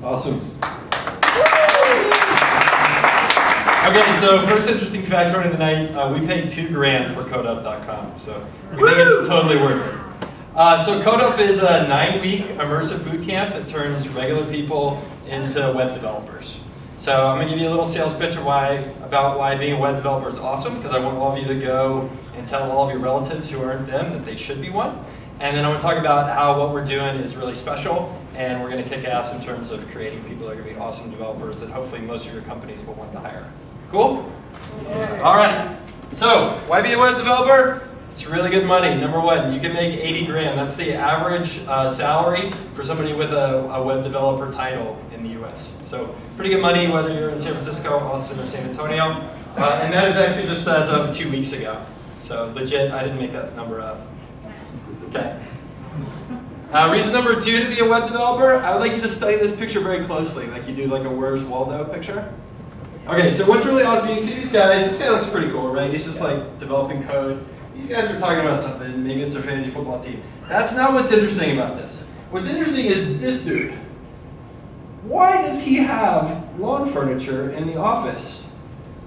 Awesome. Okay, so first interesting factoid of the night, we paid $2 grand for Codeup.com, so we think it's totally worth it. So Codeup is a 9-week immersive boot camp that turns regular people into web developers. So I'm going to give you a little sales pitch about why being a web developer is awesome, because I want all of you to go and tell all of your relatives who aren't them that they should be one. And then I'm going to talk about how what we're doing is really special, and we're going to kick ass in terms of creating people that are going to be awesome developers that hopefully most of your companies will want to hire. Cool? Yeah. All right. So why be a web developer? It's really good money. Number one, you can make 80 grand. That's the average salary for somebody with a web developer title in the US. So pretty good money whether you're in San Francisco, Austin, or San Antonio. And that is actually just as of 2 weeks ago. So legit, I didn't make that number up. Okay. Reason number two to be a web developer, I would like you to study this picture very closely, like you do like a Where's Waldo picture. Okay, so what's really awesome, you can see these guys, this guy looks pretty cool, right? He's just like developing code. These guys are talking about something, maybe it's their fantasy football team. That's not what's interesting about this. What's interesting is this dude. Why does he have lawn furniture in the office?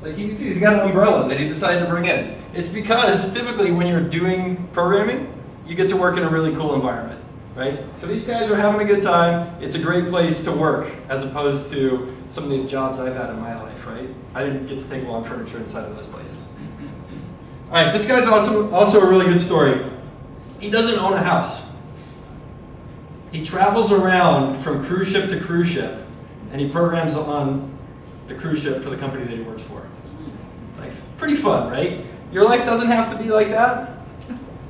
Like you can see, he's got an umbrella that he decided to bring in. It's because typically when you're doing programming, you get to work in a really cool environment, right? So these guys are having a good time. It's a great place to work as opposed to some of the jobs I've had in my life, right? I didn't get to take lawn furniture inside of those places. All right, this guy's also a really good story. He doesn't own a house. He travels around from cruise ship to cruise ship, and he programs on the cruise ship for the company that he works for. Like, pretty fun, right? Your life doesn't have to be like that,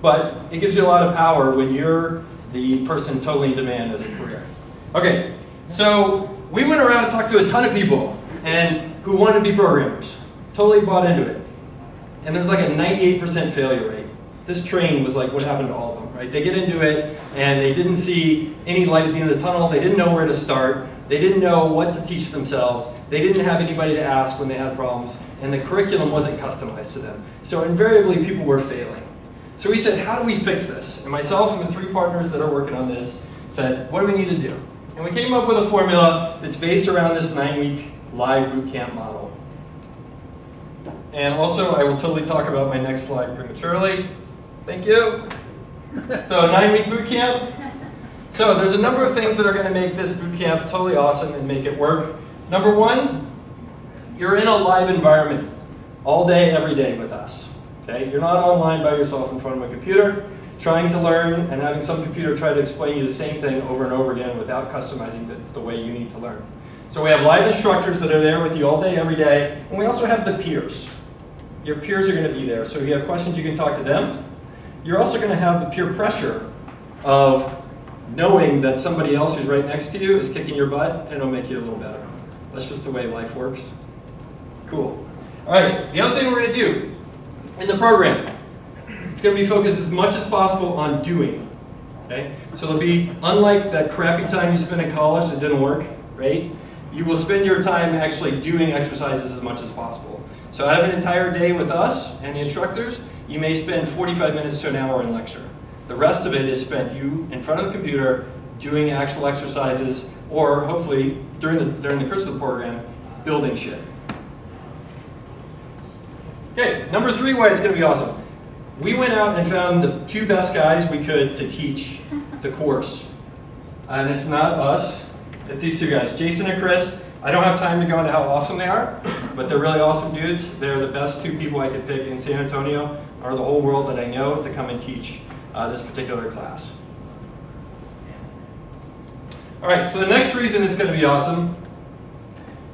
but it gives you a lot of power when you're the person totally in demand as a career. Okay, so we went around and talked to a ton of people and who wanted to be programmers, totally bought into it. And there's like a 98% failure rate. This train was like what happened to all of them, right? They get into it and they didn't see any light at the end of the tunnel. They didn't know where to start. They didn't know what to teach themselves. They didn't have anybody to ask when they had problems. And the curriculum wasn't customized to them. So invariably people were failing. So we said, how do we fix this? And myself and the 3 partners that are working on this said, what do we need to do? And we came up with a formula that's based around this 9-week live boot camp model. And also, I will totally talk about my next slide prematurely. Thank you. So 9-week boot camp. So there's a number of things that are going to make this boot camp totally awesome and make it work. Number one, you're in a live environment all day, every day with us. Okay? You're not online by yourself in front of a computer, trying to learn and having some computer try to explain you the same thing over and over again without customizing the way you need to learn. So we have live instructors that are there with you all day, every day, and we also have the peers. Your peers are going to be there, so if you have questions, you can talk to them. You're also going to have the peer pressure of knowing that somebody else who's right next to you is kicking your butt, and it'll make you a little better. That's just the way life works. Cool. All right, the other thing we're going to do in the program, it's going to be focused as much as possible on doing. Okay? So it'll be unlike that crappy time you spent in college that didn't work, right? You will spend your time actually doing exercises as much as possible. So out of an entire day with us and the instructors, you may spend 45 minutes to an hour in lecture. The rest of it is spent you in front of the computer doing actual exercises, or hopefully during the course of the program, building shit. Okay, number 3, why it's going to be awesome. We went out and found the 2 best guys we could to teach the course. And it's not us, it's these 2 guys, Jason and Chris. I don't have time to go into how awesome they are, but they're really awesome dudes. They're the best 2 people I could pick in San Antonio, or the whole world that I know, to come and teach this particular class. All right, so the next reason it's going to be awesome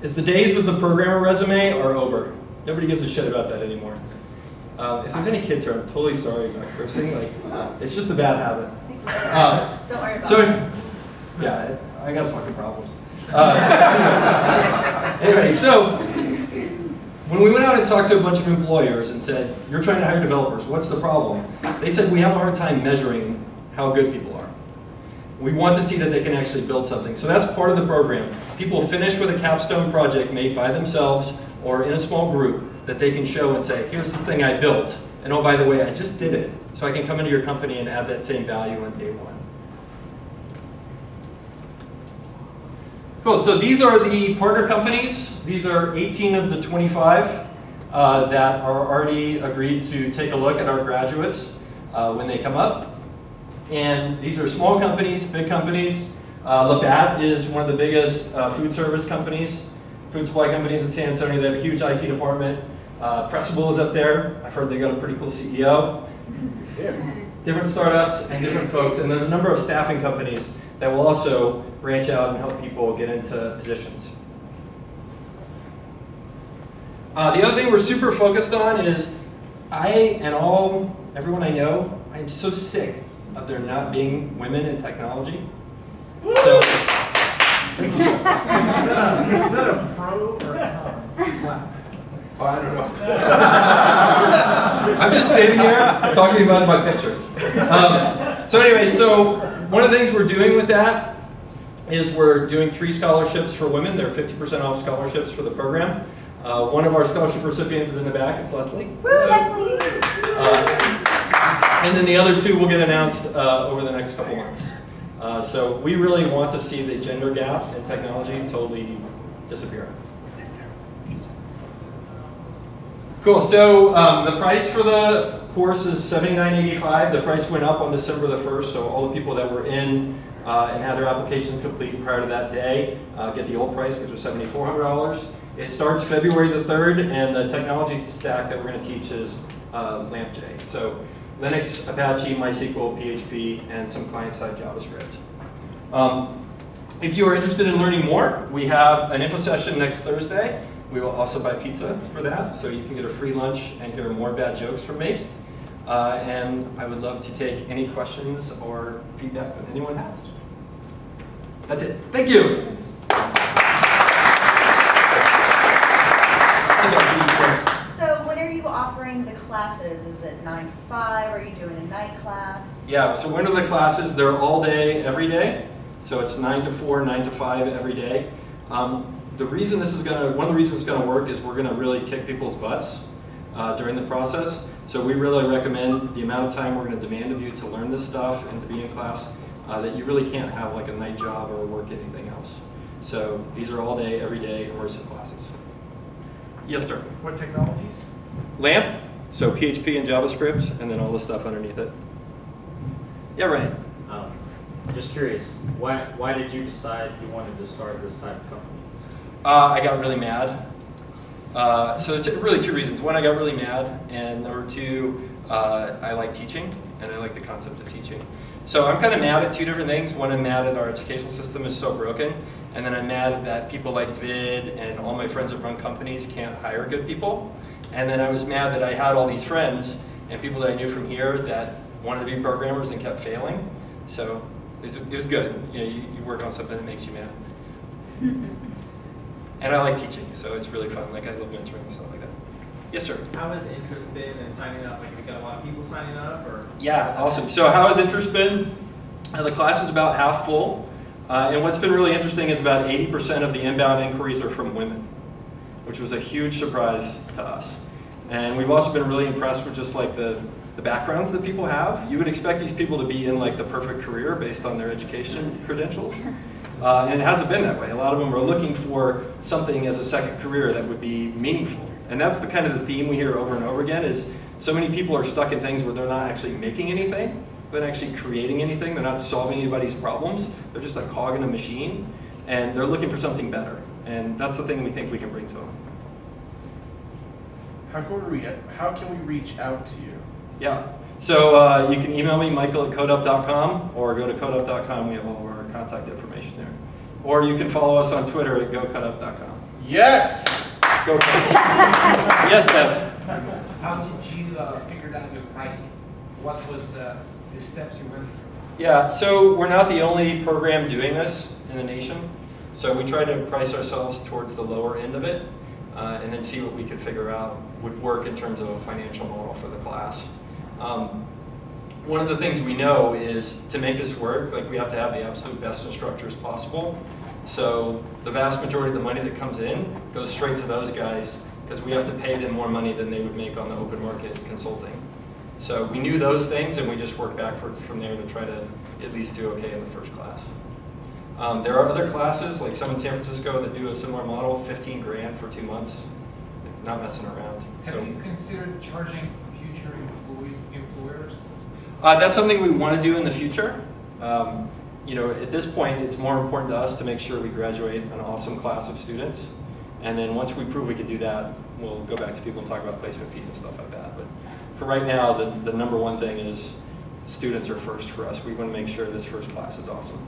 is the days of the programmer resume are over. Nobody gives a shit about that anymore. If there's any kids here, I'm totally sorry about cursing. Like, it's just a bad habit. Don't worry about it. Yeah, I got fucking problems. Anyway, so when we went out and talked to a bunch of employers and said, you're trying to hire developers, what's the problem? They said, we have a hard time measuring how good people are. We want to see that they can actually build something. So that's part of the program. People finish with a capstone project made by themselves or in a small group that they can show and say, here's this thing I built. And oh, by the way, I just did it. So I can come into your company and add that same value on day one. Cool, so these are the partner companies. These are 18 of the 25 that are already agreed to take a look at our graduates when they come up. And these are small companies, big companies. Labatt is one of the biggest food service companies, food supply companies in San Antonio. They have a huge IT department. Pressable is up there. I've heard they got a pretty cool CEO. Different startups and different folks. And there's a number of staffing companies that will also branch out and help people get into positions. The other thing we're super focused on is everyone I know, I am so sick of there not being women in technology. So, Is that a pro or a con? oh, I don't know. I'm just standing here talking about my pictures. So anyway, so one of the things we're doing with that is we're doing 3 scholarships for women. They're 50% off scholarships for the program. One of our scholarship recipients is in the back. It's Leslie. Woo, Leslie! And then the other 2 will get announced over the next couple months. So we really want to see the gender gap in technology totally disappear. Cool, so the price for the course is $79.85. The price went up on December the 1st, so all the people that were in and had their applications complete prior to that day get the old price, which was $7,400. It starts February the 3rd, and the technology stack that we're going to teach is LampJ. So Linux, Apache, MySQL, PHP, and some client-side JavaScript. If you are interested in learning more, we have an info session next Thursday. We will also buy pizza for that, so you can get a free lunch and hear more bad jokes from me. And I would love to take any questions or feedback that anyone has. That's it. Thank you. So when are you offering the classes? Is it 9 to 5? Are you doing a night class? Yeah, so when are the classes? They're all day, every day. So it's 9 to 4, 9 to 5 every day. The reason one of the reasons it's going to work is we're going to really kick people's butts during the process. So we really recommend the amount of time we're going to demand of you to learn this stuff and to be in class that you really can't have like a night job or work anything else. So these are all day, every day immersive classes. Yes, sir. What technologies? LAMP, so PHP and JavaScript, and then all the stuff underneath it. Yeah, Ryan. Just curious, why did you decide you wanted to start this type of company? I got really mad. So really 2 reasons. One, I got really mad, and number 2, I like teaching, and I like the concept of teaching. So I'm kind of mad at 2 different things. One, I'm mad at our educational system is so broken, and then I'm mad that people like Vid and all my friends that run companies can't hire good people. And then I was mad that I had all these friends and people that I knew from here that wanted to be programmers and kept failing. So it was good. You know, you work on something that makes you mad. And I like teaching, so it's really fun. Like I love mentoring and stuff like that. Yes, sir. How has interest been in signing up? Like, have you got a lot of people signing up, or? Yeah, awesome. So how has interest been? The class is about half full. And what's been really interesting is about 80% of the inbound inquiries are from women, which was a huge surprise to us. And we've also been really impressed with just like the backgrounds that people have. You would expect these people to be in like the perfect career based on their education credentials. And it hasn't been that way. A lot of them are looking for something as a second career that would be meaningful. And that's the kind of the theme we hear over and over again is so many people are stuck in things where they're not actually making anything, they're not actually creating anything, they're not solving anybody's problems, they're just a cog in a machine, and they're looking for something better. And that's the thing we think we can bring to them. How can we reach out to you? Yeah, so you can email me, michael@codeup.com, or go to codeup.com. We have all of our contact information there. Or you can follow us on Twitter at gocodeup.com. Yes! Go Codeup. Yes, Ev. How did you figure out your pricing? What was the steps you went through? Yeah, so we're not the only program doing this in the nation. So we try to price ourselves towards the lower end of it, and then see what we could figure out would work in terms of a financial model for the class. One of the things we know is to make this work, like we have to have the absolute best instructors possible. So the vast majority of the money that comes in goes straight to those guys because we have to pay them more money than they would make on the open market consulting. So we knew those things and we just worked backwards from there to try to at least do okay in the first class. There are other classes, like some in San Francisco, that do a similar model, 15 grand for 2 months. Not messing around. Have So, you considered charging future employers? that's something we want to do in the future. You know, at this point, it's more important to us to make sure we graduate an awesome class of students. And then once we prove we can do that, we'll go back to people and talk about placement fees and stuff like that. But for right now, the number one thing is students are first for us. We want to make sure this first class is awesome.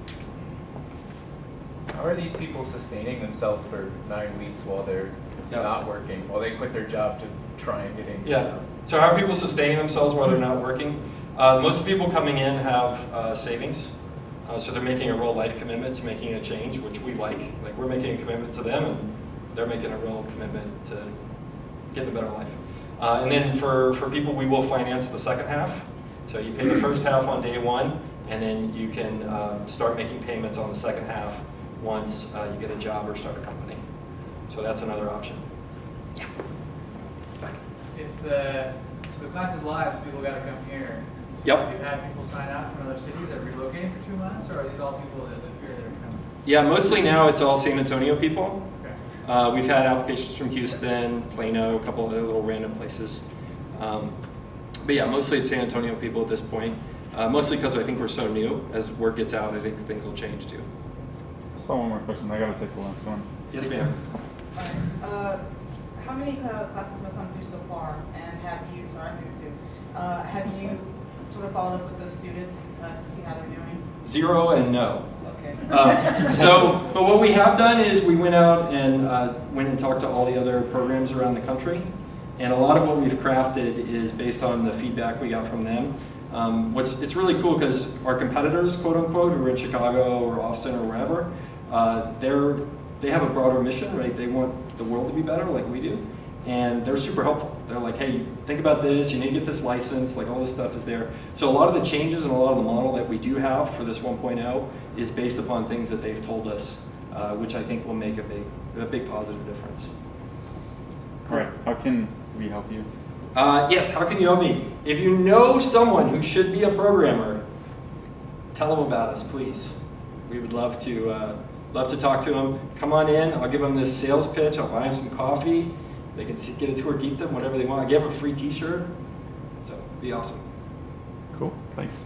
How are these people sustaining themselves for 9 weeks while they're not working, while they quit their job to try and get in? Yeah. So how are people sustaining themselves while they're not working? Most people coming in have savings. So they're making a real life commitment to making a change, which we like. Like we're making a commitment to them, and they're making a real commitment to getting a better life. And then for people, we will finance the second half. So you pay the first half on day one, and then you can start making payments on the second half once you get a job or start a company. So that's another option. Yeah. Back. So the class is live, so people got to come here. Yep. Have you had people sign out from other cities that are relocating for 2 months, or are these all people that live here that are coming? Yeah, mostly now it's all San Antonio people. Okay. We've had applications from Houston, Plano, a couple of other little random places. But yeah, mostly it's San Antonio people at this point. Mostly because I think we're so new. As word gets out, I think things will change too. Just one more question. I gotta take the last one. Yes, ma'am. How many classes have come through so far, and have you, sorry, I'm new too, have you sort of followed up with those students to see how they're doing? 0 and no. Okay. But what we have done is we went out and went and talked to all the other programs around the country, and a lot of what we've crafted is based on the feedback we got from them. It's really cool because our competitors, quote unquote, who are in Chicago or Austin or wherever, they have a broader mission, right? They want the world to be better like we do, and they're super helpful. They're like, hey, think about this, you need to get this license, like all this stuff is there. So a lot of the changes and a lot of the model that we do have for this 1.0 is based upon things that they've told us, which I think will make a big positive difference. All right. How can we help you? Yes, how can you help me? If you know someone who should be a programmer, tell them about us, please. We would love to talk to them. Come on in, I'll give them this sales pitch, I'll buy them some coffee. They can get a tour of Geekdom, whatever they want. I give them a free t-shirt, so it'd be awesome. Cool, thanks.